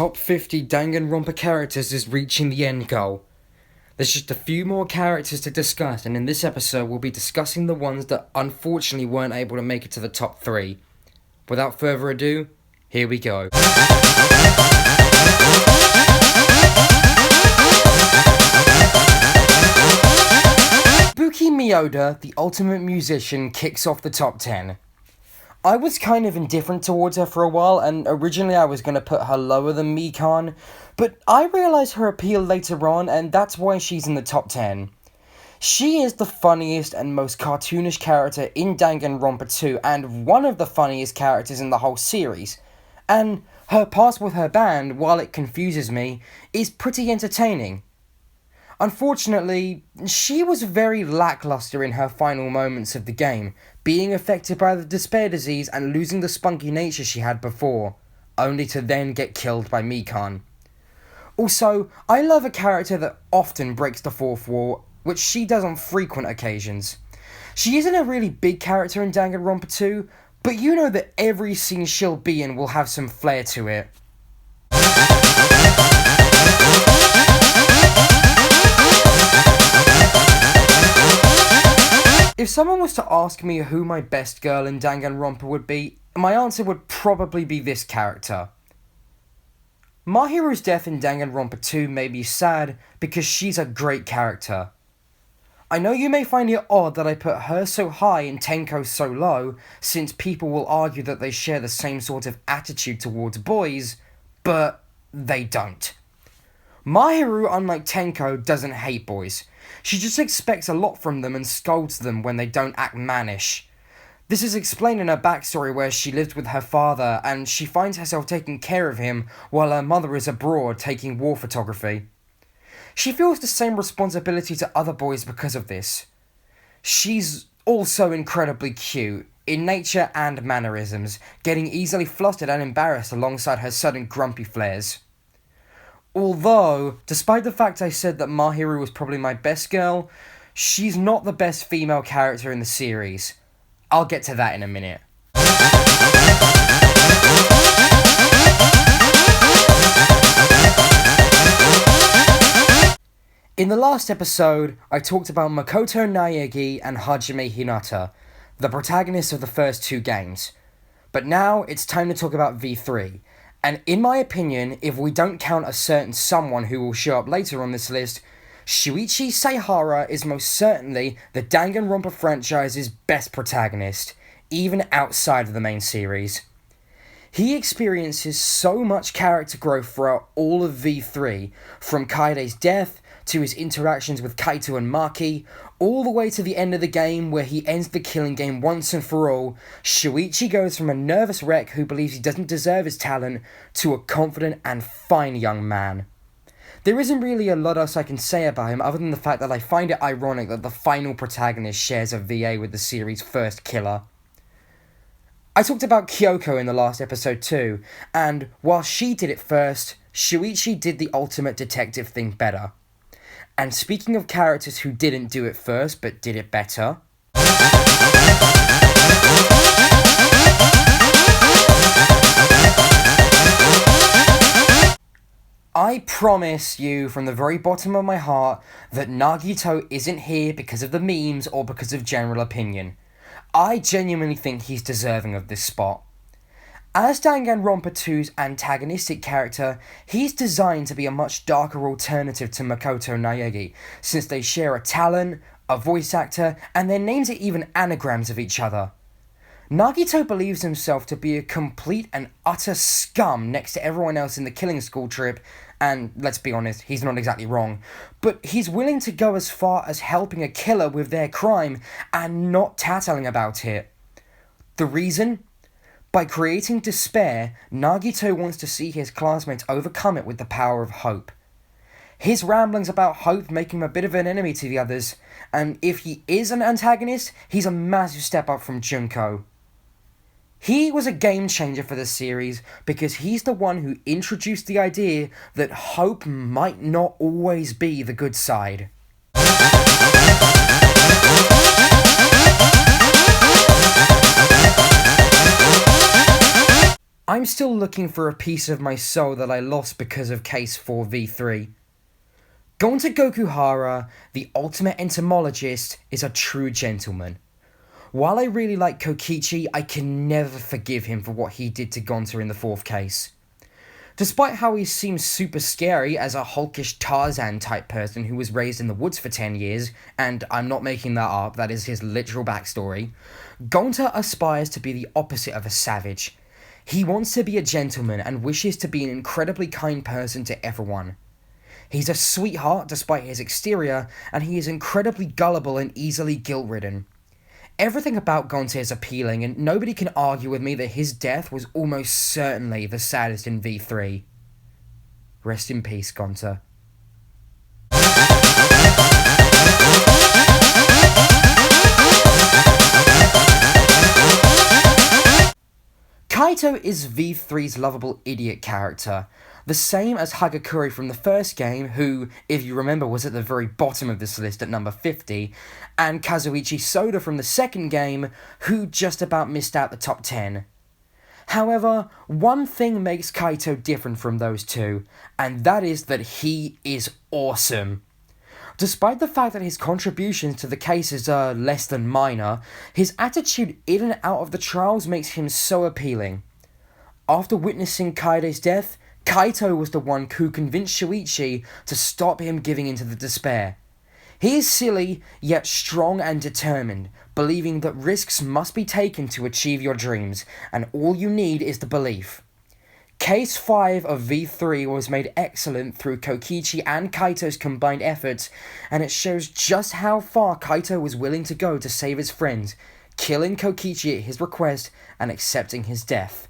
top 50 Danganronpa characters is reaching the end goal. There's just a few more characters to discuss, and in this episode we'll be discussing the ones that unfortunately weren't able to make it to the top 3. Without further ado, here we go. Mouki Mild, the ultimate musician, kicks off the top 10. I was kind of indifferent towards her for a while, and originally I was going to put her lower than Mikan, but I realised her appeal later on, and that's why she's in the top 10. She is the funniest and most cartoonish character in Danganronpa 2, and one of the funniest characters in the whole series. And her past with her band, while it confuses me, is pretty entertaining. Unfortunately, she was very lackluster in her final moments of the game, being affected by the despair disease and losing the spunky nature she had before, only to then get killed by Mikan. Also, I love a character that often breaks the fourth wall, which she does on frequent occasions. She isn't a really big character in Danganronpa 2, but you know that every scene she'll be in will have some flair to it. If someone was to ask me who my best girl in Danganronpa would be, my answer would probably be this character. Mahiru's death in Danganronpa 2 made me sad because she's a great character. I know you may find it odd that I put her so high and Tenko so low, since people will argue that they share the same sort of attitude towards boys, but they don't. Mahiru, unlike Tenko, doesn't hate boys. She just expects a lot from them and scolds them when they don't act mannish. This is explained in her backstory where she lived with her father and she finds herself taking care of him while her mother is abroad taking war photography. She feels the same responsibility to other boys because of this. She's also incredibly cute, in nature and mannerisms, getting easily flustered and embarrassed alongside her sudden grumpy flares. Although, despite the fact I said that Mahiru was probably my best girl, she's not the best female character in the series. I'll get to that in a minute. In the last episode, I talked about Makoto Naegi and Hajime Hinata, the protagonists of the first two games. But now it's time to talk about V3. And in my opinion, if we don't count a certain someone who will show up later on this list, Shuichi Seihara is most certainly the Danganronpa franchise's best protagonist, even outside of the main series. He experiences so much character growth throughout all of V3, from Kaide's death, to his interactions with Kaito and Maki, all the way to the end of the game where he ends the killing game once and for all. Shuichi goes from a nervous wreck who believes he doesn't deserve his talent to a confident and fine young man. There isn't really a lot else I can say about him other than the fact that I find it ironic that the final protagonist shares a VA with the series' first killer. I talked about Kyoko in the last episode too, and while she did it first, Shuichi did the ultimate detective thing better. And speaking of characters who didn't do it first but did it better, I promise you from the very bottom of my heart that Nagato isn't here because of the memes or because of general opinion. I genuinely think he's deserving of this spot. As Danganronpa 2's antagonistic character, he's designed to be a much darker alternative to Makoto Naegi, since they share a talent, a voice actor, and their names are even anagrams of each other. Nagato believes himself to be a complete and utter scum next to everyone else in the killing school trip, and let's be honest, he's not exactly wrong, but he's willing to go as far as helping a killer with their crime and not tattling about it. The reason? By creating despair, Nagato wants to see his classmates overcome it with the power of hope. His ramblings about hope make him a bit of an enemy to the others, and if he is an antagonist, he's a massive step up from Junko. He was a game changer for the series because he's the one who introduced the idea that hope might not always be the good side. I'm still looking for a piece of my soul that I lost because of Case 4v3. Gonta Gokuhara, the ultimate entomologist, is a true gentleman. While I really like Kokichi, I can never forgive him for what he did to Gonta in the 4th case. Despite how he seems super scary as a hulkish Tarzan-type person who was raised in the woods for 10 years, and I'm not making that up, that is his literal backstory, Gonta aspires to be the opposite of a savage. He wants to be a gentleman and wishes to be an incredibly kind person to everyone. He's a sweetheart despite his exterior, and he is incredibly gullible and easily guilt-ridden. Everything about Gonta is appealing, and nobody can argue with me that his death was almost certainly the saddest in V3. Rest in peace, Gonta. Kaito is V3's lovable idiot character, the same as Hagakure from the first game, who, if you remember, was at the very bottom of this list at number 50, and Kazuichi Soda from the second game, who just about missed out the top 10. However, one thing makes Kaito different from those two, and that is that he is awesome. Despite the fact that his contributions to the cases are less than minor, his attitude in and out of the trials makes him so appealing. After witnessing Kaide's death, Kaito was the one who convinced Shuichi to stop him giving into the despair. He is silly, yet strong and determined, believing that risks must be taken to achieve your dreams, and all you need is the belief. Case 5 of V3 was made excellent through Kokichi and Kaito's combined efforts, and it shows just how far Kaito was willing to go to save his friend, killing Kokichi at his request and accepting his death.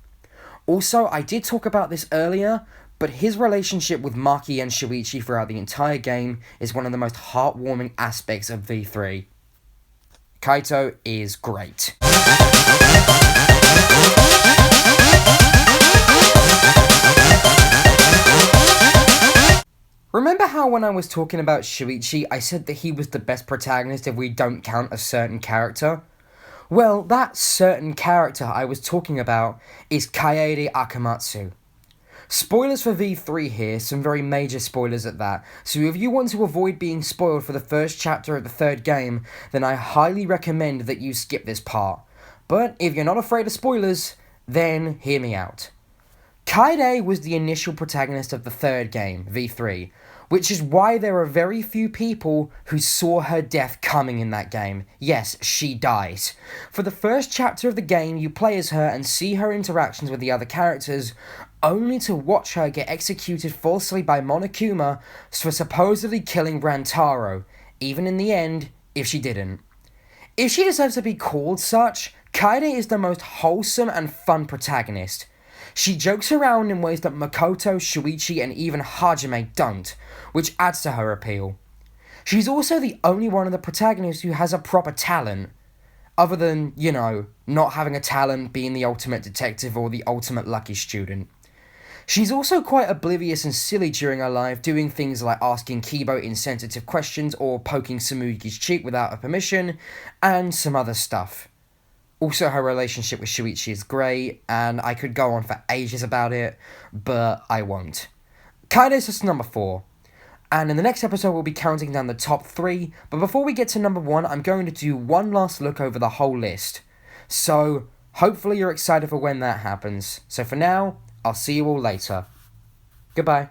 Also, I did talk about this earlier, but his relationship with Maki and Shuichi throughout the entire game is one of the most heartwarming aspects of V3. Kaito is great. Remember how when I was talking about Shuichi, I said that he was the best protagonist if we don't count a certain character? Well, that certain character I was talking about is Kaede Akamatsu. Spoilers for V3 here, some very major spoilers at that, so if you want to avoid being spoiled for the first chapter of the third game, then I highly recommend that you skip this part. But if you're not afraid of spoilers, then hear me out. Kaede was the initial protagonist of the third game, V3, which is why there are very few people who saw her death coming in that game. Yes, she dies. For the first chapter of the game, you play as her and see her interactions with the other characters, only to watch her get executed falsely by Monokuma for supposedly killing Rantaro, even in the end, if she didn't. If she deserves to be called such, Kaede is the most wholesome and fun protagonist. She jokes around in ways that Makoto, Shuichi, and even Hajime don't, which adds to her appeal. She's also the only one of the protagonists who has a proper talent, other than, not having a talent, being the ultimate detective or the ultimate lucky student. She's also quite oblivious and silly during her life, doing things like asking Kibo insensitive questions or poking Samugi's cheek without her permission, and some other stuff. Also, her relationship with Shuichi is great, and I could go on for ages about it, but I won't. Kaido's just number 4. And in the next episode, we'll be counting down the top 3, but before we get to number 1, I'm going to do one last look over the whole list. So, hopefully you're excited for when that happens. So for now, I'll see you all later. Goodbye.